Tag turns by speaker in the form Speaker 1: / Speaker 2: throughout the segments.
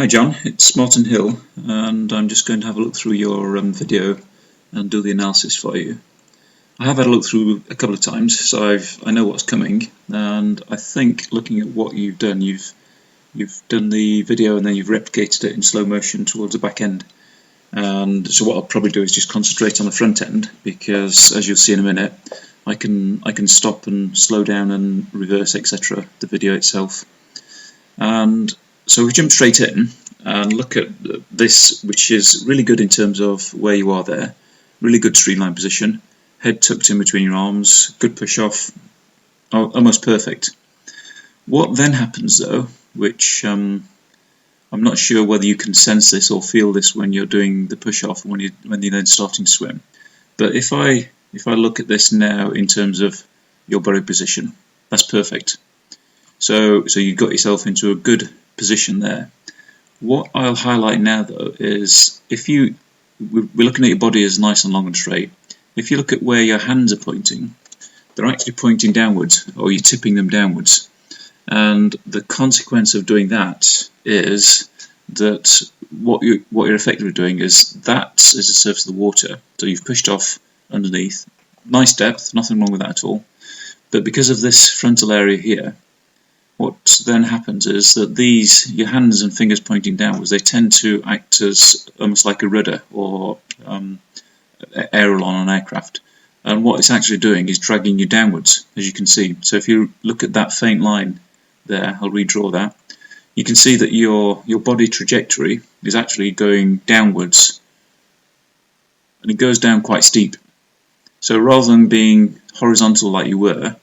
Speaker 1: Hi John, it's Martin Hill, and I'm just going to have a look through your video and do the analysis for you. I have had a look through a couple of times, so I know what's coming, and I think looking at what you've done done the video and then you've replicated it in slow motion towards the back end. And so what I'll probably do is just concentrate on the front end, because as you'll see in a minute, I can stop and slow down and reverse, etc. the video itself. And so we jump straight in and look at this, which is really good in terms of where you are there. Really good streamline position, head tucked in between your arms, good push off, almost perfect. What then happens though, which I'm not sure whether you can sense this or feel this when you're doing the push off when you're then starting to swim, but if I look at this now in terms of your body position, that's perfect. So you've got yourself into a good position there. What I'll highlight now though is we're looking at your body as nice and long and straight. If you look at where your hands are pointing, they're actually pointing downwards, or you're tipping them downwards. And the consequence of doing that is that what you're effectively doing is that is the surface of the water. So you've pushed off underneath, nice depth, nothing wrong with that at all. But because of this frontal area here, what then happens is that your hands and fingers pointing downwards, they tend to act as almost like a rudder or aileron on an aircraft. And what it's actually doing is dragging you downwards, as you can see. So if you look at that faint line there, I'll redraw that. You can see that your body trajectory is actually going downwards, and it goes down quite steep. So rather than being horizontal like you were,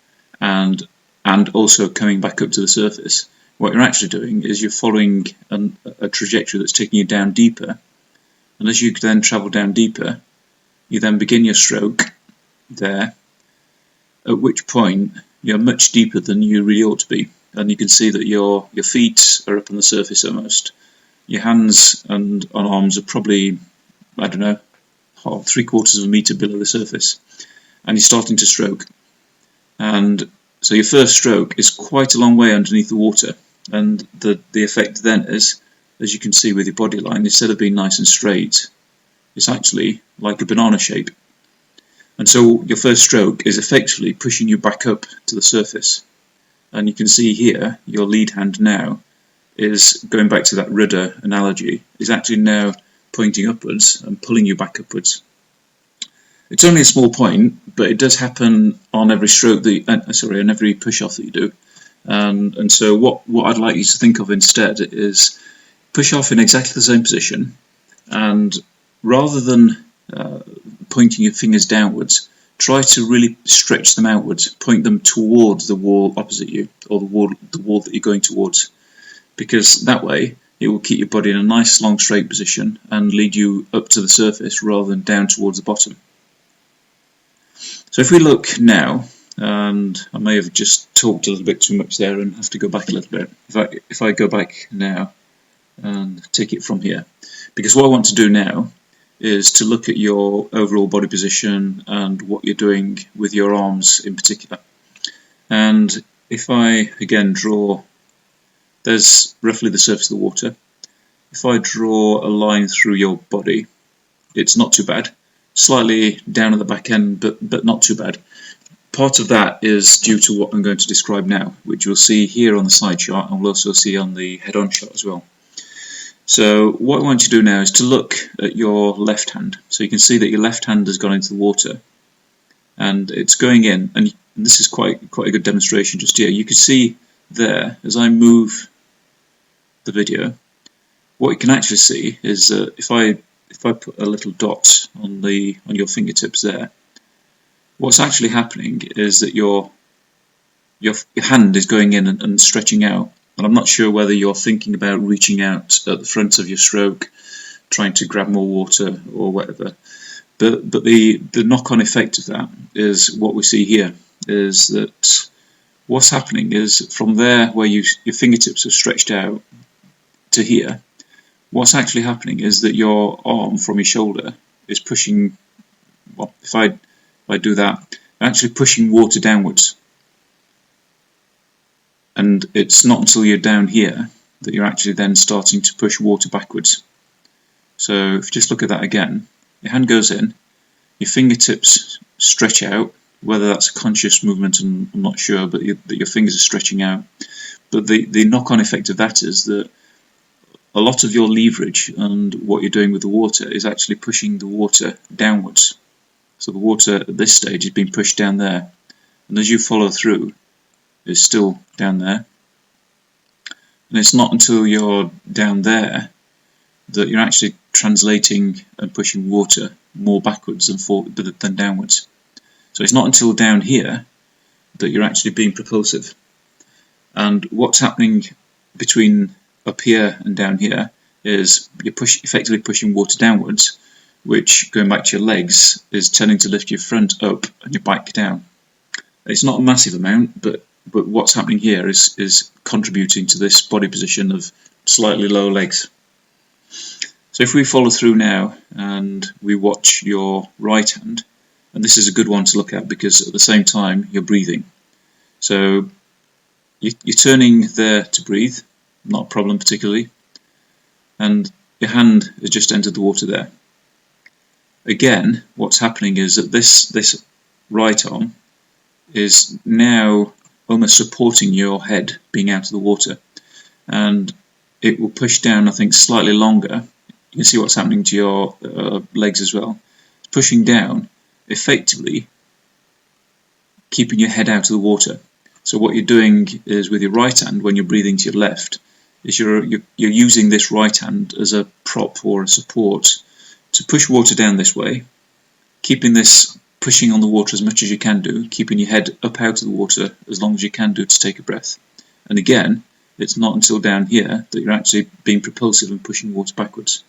Speaker 1: and also coming back up to the surface, what you're actually doing is you're following a trajectory that's taking you down deeper, and as you then travel down deeper, you then begin your stroke there, at which point you're much deeper than you really ought to be, and you can see that your feet are up on the surface almost. Your hands and arms are probably, I don't know, 3/4 of a metre below the surface, and you're starting to stroke. And so your first stroke is quite a long way underneath the water, and the effect then is, as you can see with your body line, instead of being nice and straight, it's actually like a banana shape. And so your first stroke is effectively pushing you back up to the surface. And you can see here, your lead hand now is, going back to that rudder analogy, is actually now pointing upwards and pulling you back upwards. It's only a small point, but it does happen on every stroke on every push-off that you do. And so what I'd like you to think of instead is push off in exactly the same position, and rather than pointing your fingers downwards, try to really stretch them outwards, point them towards the wall opposite you, or the wall that you're going towards, because that way it will keep your body in a nice long straight position and lead you up to the surface rather than down towards the bottom. So if we look now, and I may have just talked a little bit too much there and have to go back a little bit. If I go back now and take it from here, because what I want to do now is to look at your overall body position and what you're doing with your arms in particular. And if I again draw, there's roughly the surface of the water. If I draw a line through your body, it's not too bad. Slightly down at the back end, but not too bad. Part of that is due to what I'm going to describe now, which you'll see here on the side shot, and we'll also see on the head-on shot as well. So what I want you to do now is to look at your left hand. So you can see that your left hand has gone into the water, and it's going in, and this is quite a good demonstration just here. You can see there, as I move the video, what you can actually see is that if I put a little dot on your fingertips there, what's actually happening is that your hand is going in and stretching out. And I'm not sure whether you're thinking about reaching out at the front of your stroke, trying to grab more water or whatever. But the knock-on effect of that is what we see here, is that what's happening is from there where your fingertips are stretched out to here, what's actually happening is that your arm from your shoulder is pushing, well, if I do that, actually pushing water downwards. And it's not until you're down here that you're actually then starting to push water backwards. So if you just look at that again, your hand goes in, your fingertips stretch out. Whether that's a conscious movement, I'm not sure, but your fingers are stretching out. But the knock-on effect of that is that a lot of your leverage and what you're doing with the water is actually pushing the water downwards. So the water at this stage is being pushed down there, and as you follow through, it's still down there. And it's not until you're down there that you're actually translating and pushing water more backwards than downwards. So it's not until down here that you're actually being propulsive. And what's happening between up here and down here is you're effectively pushing water downwards, which, going back to your legs, is tending to lift your front up and your back down. It's not a massive amount, but what's happening here is contributing to this body position of slightly lower legs. So if we follow through now and we watch your right hand, and this is a good one to look at because at the same time you're breathing. So you're turning there to breathe, not a problem particularly, and your hand has just entered the water there. Again, what's happening is that this right arm is now almost supporting your head being out of the water, and it will push down, I think, slightly longer. You can see what's happening to your legs as well. It's pushing down, effectively keeping your head out of the water. So what you're doing is with your right hand, when you're breathing to your left, is you're using this right hand as a prop or a support to push water down this way, keeping this pushing on the water as much as you can do, keeping your head up out of the water as long as you can do to take a breath. And again, it's not until down here that you're actually being propulsive and pushing water backwards.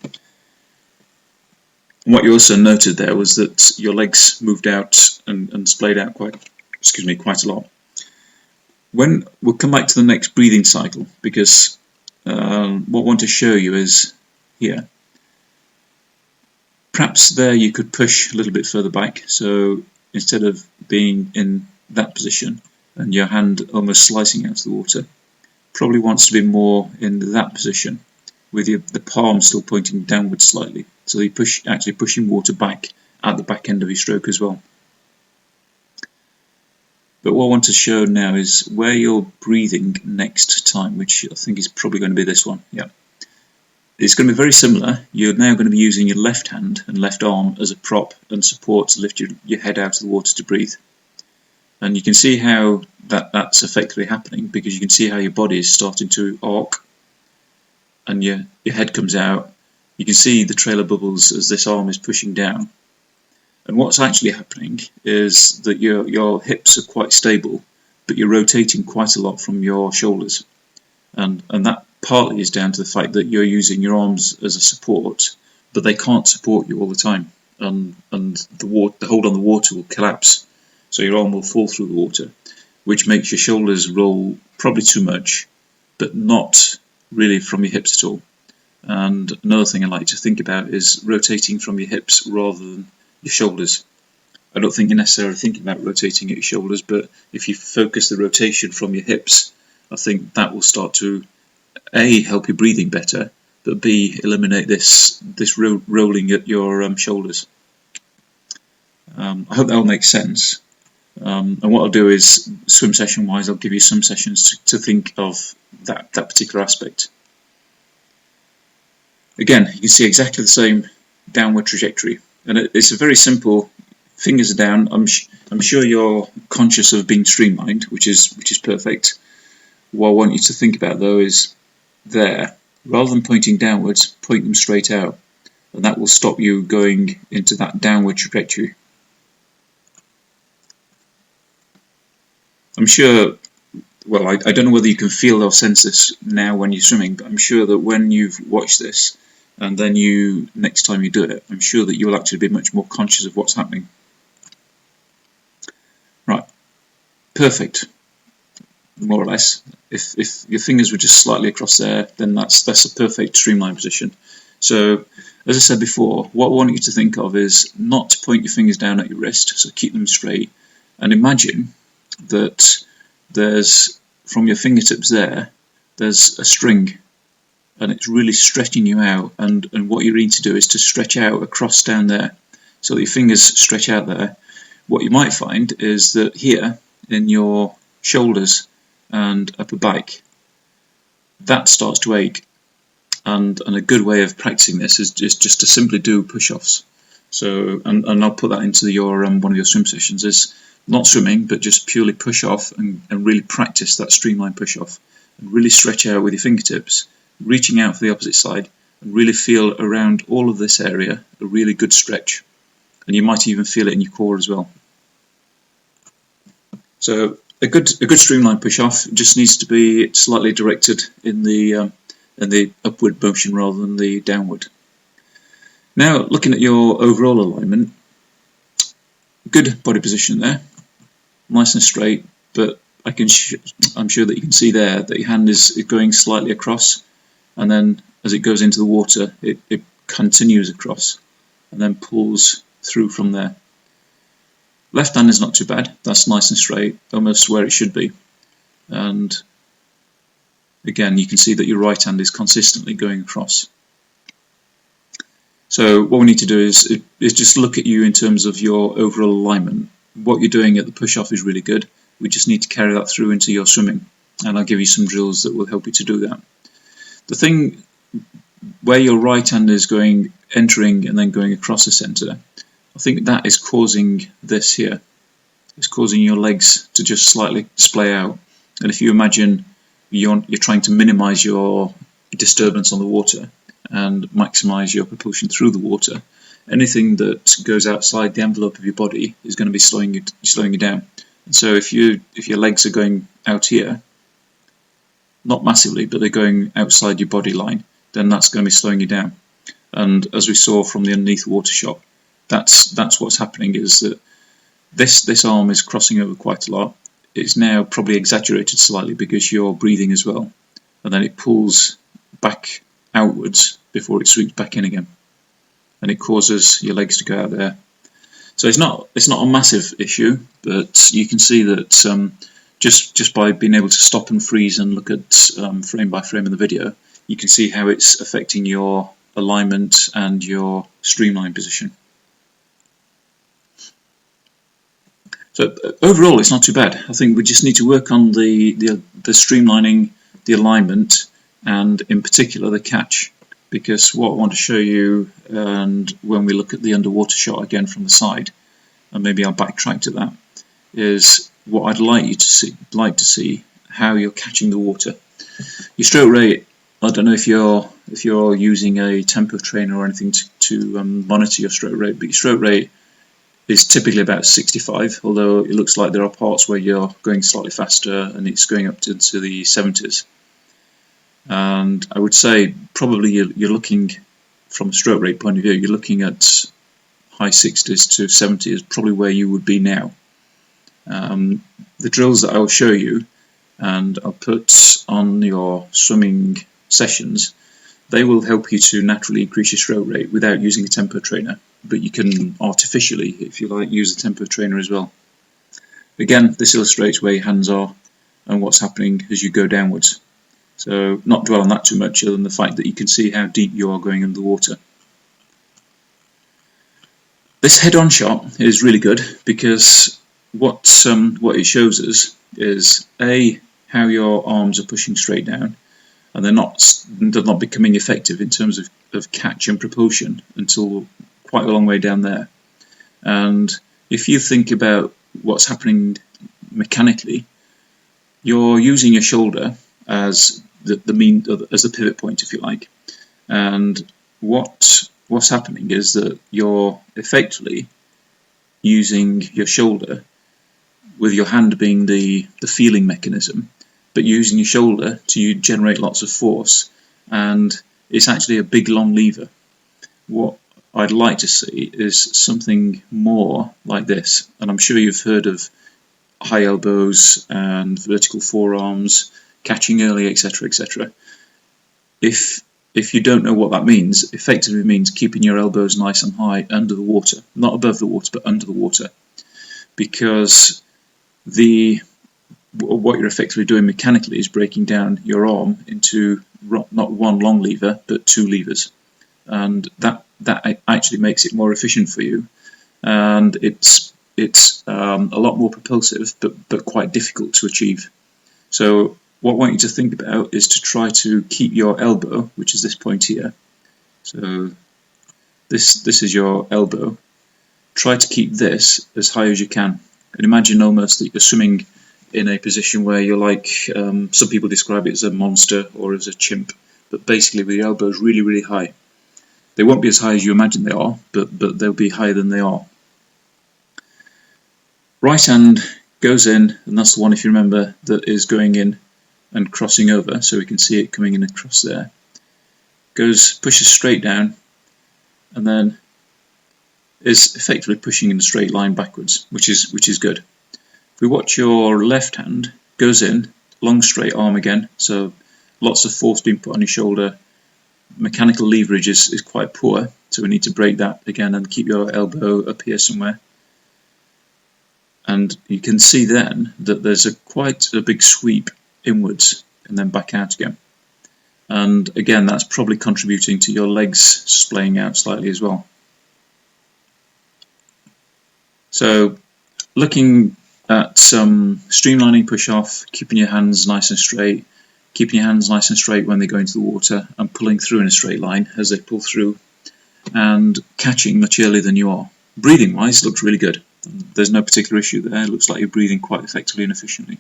Speaker 1: And what you also noted there was that your legs moved out and splayed out quite a lot. We'll come back to the next breathing cycle, because what I want to show you is here. Perhaps there you could push a little bit further back, so instead of being in that position and your hand almost slicing out of the water, probably wants to be more in that position with the palm still pointing downwards slightly. So you're actually pushing water back at the back end of your stroke as well. But what I want to show now is where you're breathing next time, which I think is probably going to be this one. Yeah. It's going to be very similar. You're now going to be using your left hand and left arm as a prop and support to lift your head out of the water to breathe. And you can see how that's effectively happening, because you can see how your body is starting to arc and your head comes out. You can see the trail of bubbles as this arm is pushing down. And what's actually happening is that your hips are quite stable, but you're rotating quite a lot from your shoulders. And that partly is down to the fact that you're using your arms as a support, but they can't support you all the time. And the hold on the water will collapse, so your arm will fall through the water, which makes your shoulders roll probably too much, but not really from your hips at all. And another thing I like to think about is rotating from your hips rather than your shoulders. I don't think you're necessarily thinking about rotating at your shoulders, but if you focus the rotation from your hips, I think that will start to A, help your breathing better, but B, eliminate this rolling at your shoulders. I hope that will make sense. And what I'll do is, swim session wise, I'll give you some sessions to think of that particular aspect. Again, you can see exactly the same downward trajectory, and it's a very simple. Fingers are down. I'm sure you're conscious of being streamlined, which is perfect. What I want you to think about though is there, rather than pointing downwards, point them straight out, and that will stop you going into that downward trajectory. I'm sure, well, I don't know whether you can feel or sense this now when you're swimming, but I'm sure that when you've watched this and then next time you do it, I'm sure that you'll actually be much more conscious of what's happening. Right, perfect, more or less. If your fingers were just slightly across there, then that's a perfect streamline position. So, as I said before, what I want you to think of is not to point your fingers down at your wrist, so keep them straight, and imagine that there's, from your fingertips there, there's a string, and it's really stretching you out, and what you need to do is to stretch out across down there, so that your fingers stretch out there. What you might find is that here in your shoulders and upper back, that starts to ache, and a good way of practicing this is just to simply do push-offs. So, and I'll put that into your one of your swim sessions, is not swimming, but just purely push off and really practice that streamline push off, and really stretch out with your fingertips, reaching out for the opposite side, and really feel around all of this area a really good stretch, and you might even feel it in your core as well. So a good streamline push off just needs to be slightly directed in the upward motion rather than the downward. Now, looking at your overall alignment, good body position there, nice and straight, but I'm sure that you can see there that your hand is going slightly across, and then as it goes into the water, it continues across and then pulls through from there. Left hand is not too bad, that's nice and straight, almost where it should be. And again, you can see that your right hand is consistently going across. So what we need to do is just look at you in terms of your overall alignment. What you're doing at the push-off is really good. We just need to carry that through into your swimming, and I'll give you some drills that will help you to do that. The thing where your right hand is entering and then going across the centre, I think that is causing this here. It's causing your legs to just slightly splay out. And if you imagine you're trying to minimise your disturbance on the water and maximise your propulsion through the water, anything that goes outside the envelope of your body is going to be slowing you down. And so if your legs are going out here, not massively, but they're going outside your body line, then that's going to be slowing you down. And as we saw from the underneath water shot, that's what's happening, is that this arm is crossing over quite a lot. It's now probably exaggerated slightly because you're breathing as well, and then it pulls back outwards before it sweeps back in again, and it causes your legs to go out there. So it's not a massive issue, but you can see that just by being able to stop and freeze and look at frame by frame in the video, you can see how it's affecting your alignment and your streamline position. So overall, it's not too bad. I think we just need to work on the streamlining, the alignment, and in particular the catch, because what I want to show you, and when we look at the underwater shot again from the side, and maybe I'll backtrack to that, is what I'd like you to see how you're catching the water. Your stroke rate, I don't know if you're using a tempo trainer or anything to monitor your stroke rate, but your stroke rate is typically about 65, although it looks like there are parts where you're going slightly faster and it's going up into the 70s. And I would say probably you're looking, from a stroke rate point of view, you're looking at high 60s to 70 is probably where you would be now. The drills that I will show you and I'll put on your swimming sessions, they will help you to naturally increase your stroke rate without using a tempo trainer, but you can artificially, if you like, use a tempo trainer as well. Again, this illustrates where your hands are and what's happening as you go downwards. So not dwell on that too much, other than the fact that you can see how deep you are going under the water. This head-on shot is really good because what it shows us is A, how your arms are pushing straight down, and they're not becoming effective in terms of catch and propulsion until quite a long way down there. And if you think about what's happening mechanically, you're using your shoulder as the pivot point, if you like. And what's happening is that you're effectively using your shoulder, with your hand being the feeling mechanism, but using your shoulder to generate lots of force, and it's actually a big long lever. What I'd like to see is something more like this, and I'm sure you've heard of high elbows and vertical forearms, catching early, etc., etc. If you don't know what that means, effectively means keeping your elbows nice and high under the water, not above the water, but under the water, because the what you're effectively doing mechanically is breaking down your arm into not one long lever but two levers, and that actually makes it more efficient for you, and it's a lot more propulsive but quite difficult to achieve. So what I want you to think about is to try to keep your elbow, which is this point here. So this is your elbow. Try to keep this as high as you can, and imagine almost that you're swimming in a position where you're like, some people describe it as a monster or as a chimp, but basically with your elbows really, really high. They won't be as high as you imagine they are, but they'll be higher than they are. Right hand goes in, and that's the one, if you remember, that is going in and crossing over, so we can see it coming in across there. Pushes straight down, and then is effectively pushing in a straight line backwards, which is good. If we watch your left hand, goes in, long straight arm again, so lots of force being put on your shoulder. Mechanical leverage is quite poor, so we need to break that again and keep your elbow up here somewhere. And you can see then that there's quite a big sweep inwards and then back out again. And again, that's probably contributing to your legs splaying out slightly as well. So looking at some streamlining push-off, keeping your hands nice and straight, keeping your hands nice and straight when they go into the water, and pulling through in a straight line as they pull through, and catching much earlier than you are. Breathing-wise, looks really good. There's no particular issue there. It looks like you're breathing quite effectively and efficiently.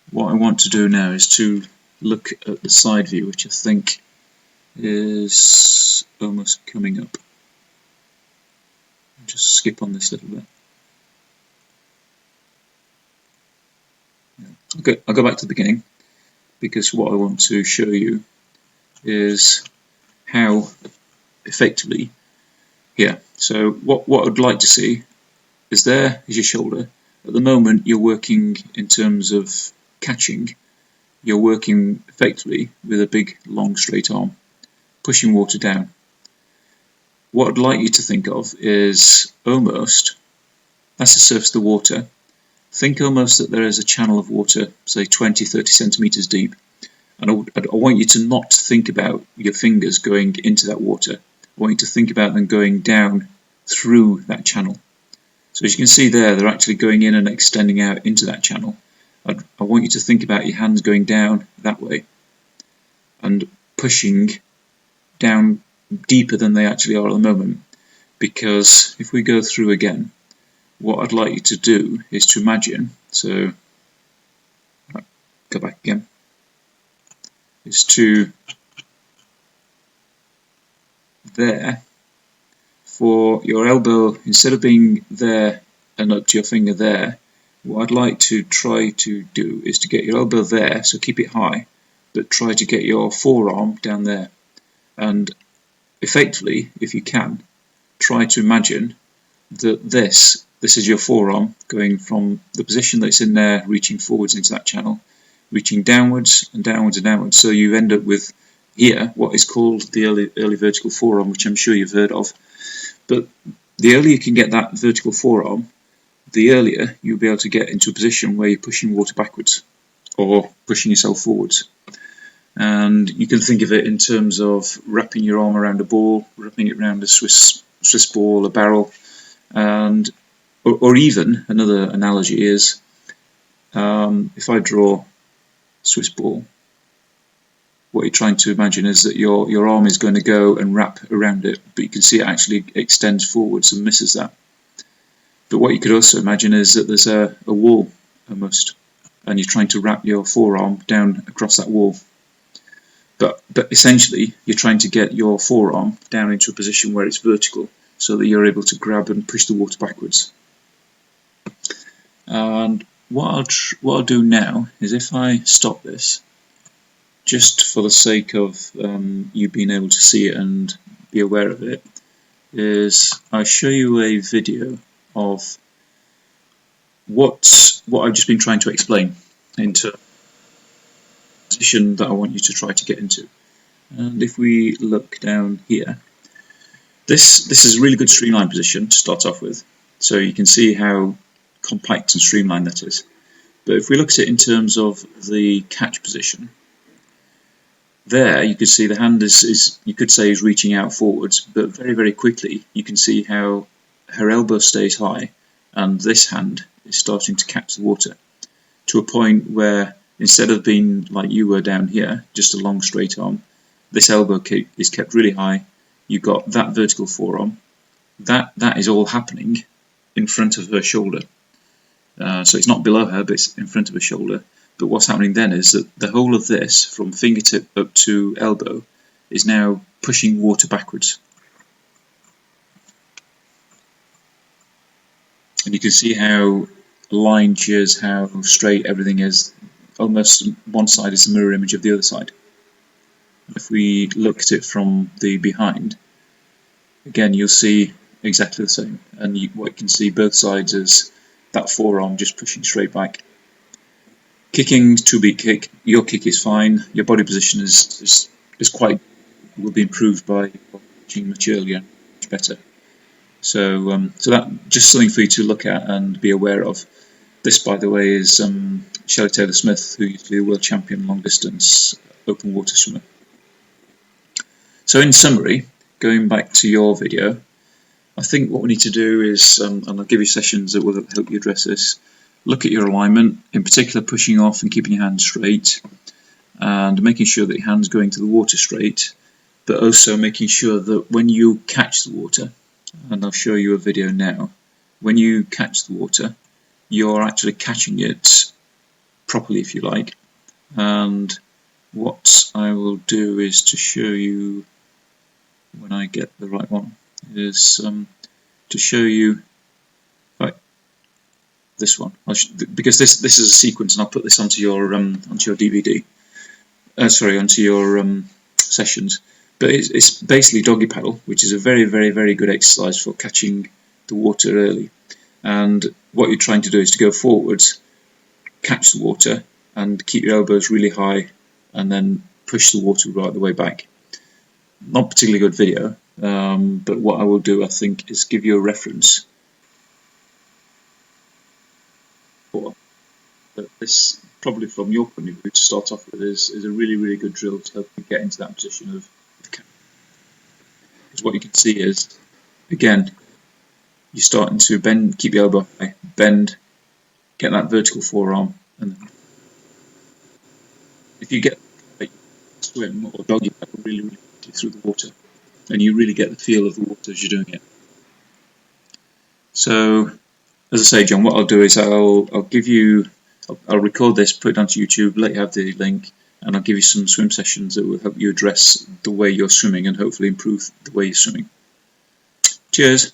Speaker 1: What I want to do now is to look at the side view, which I think is almost coming up. Just skip on this little bit. Okay, I'll go back to the beginning, because what I want to show you is how effectively here. So what I'd like to see is there is your shoulder. At the moment you're working in terms of catching, you're working effectively with a big long straight arm, pushing water down. What I'd like you to think of is almost, that's the surface of the water. Think almost that there is a channel of water, say 20-30 centimeters deep, and I want you to not think about your fingers going into that water. I want you to think about them going down through that channel. So as you can see there, they're actually going in and extending out into that channel. I want you to think about your hands going down that way and pushing down deeper than they actually are at the moment, because if we go through again, what I'd like you to do is to imagine, so go back again, is to there, for your elbow, instead of being there and up to your finger there, what I'd like to try to do is to get your elbow there, so keep it high, but try to get your forearm down there, and effectively, if you can, try to imagine that this is your forearm going from the position that it's in there, reaching forwards into that channel, reaching downwards and downwards and downwards. So you end up with here what is called the early vertical forearm, which I'm sure you've heard of. But the earlier you can get that vertical forearm, the earlier you'll be able to get into a position where you're pushing water backwards or pushing yourself forwards. And you can think of it in terms of wrapping your arm around a ball, wrapping it around a Swiss ball, a barrel, and or even another analogy is if I draw Swiss ball, what you're trying to imagine is that your arm is going to go and wrap around it, but you can see it actually extends forwards and misses that. But what you could also imagine is that there's a wall almost, and you're trying to wrap your forearm down across that wall. But essentially, you're trying to get your forearm down into a position where it's vertical, so that you're able to grab and push the water backwards. And what I'll do now is, if I stop this, just for the sake of you being able to see it and be aware of it, is I'll show you a video of what I've just been trying to explain into position that I want you to try to get into. And if we look down here, this is a really good streamline position to start off with. So you can see how compact and streamlined that is. But if we look at it in terms of the catch position, there you can see the hand is you could say is reaching out forwards, but very, very quickly you can see how her elbow stays high and this hand is starting to catch the water to a point where instead of being like you were down here, just a long straight arm, this elbow is kept really high. You've got that vertical forearm. That is all happening in front of her shoulder. So it's not below her, but it's in front of her shoulder. But what's happening then is that the whole of this, from fingertip up to elbow, is now pushing water backwards. And you can see how aligned she is, how straight everything is. Almost one side is a mirror image of the other side. If we look at it from the behind, again you'll see exactly the same. And what you can see both sides is that forearm just pushing straight back. Kicking, 2-beat kick, your kick is fine, your body position is quite, will be improved by watching much earlier, much better. So that just something for you to look at and be aware of. This, by the way, is Shelley Taylor-Smith, who used to be the world champion long distance open water swimmer. So in summary, going back to your video, I think what we need to do is, and I'll give you sessions that will help you address this, look at your alignment, in particular pushing off and keeping your hands straight, and making sure that your hand's going to the water straight, but also making sure that when you catch the water, and I'll show you a video now, when you catch the water, you're actually catching it properly, if you like. And what I will do is to show you, when I get the right one, is to show you this one, because this is a sequence, and I'll put this onto your DVD. Onto your sessions. But it's basically doggy paddle, which is a very, very, very good exercise for catching the water early. And what you're trying to do is to go forwards, catch the water, and keep your elbows really high, and then push the water right the way back. Not particularly good video, but what I will do, I think, is give you a reference. But this, probably from your point of view, to start off with, is a really, really good drill to help you get into that position of catch. Because what you can see is, again, you're starting to bend, keep your elbow high, bend, get that vertical forearm, and then if you get like swim or doggy paddle really, really quickly through the water, and you really get the feel of the water as you're doing it. So, as I say, John, what I'll do is I'll record this, put it onto YouTube, let you have the link, and I'll give you some swim sessions that will help you address the way you're swimming and hopefully improve the way you're swimming. Cheers!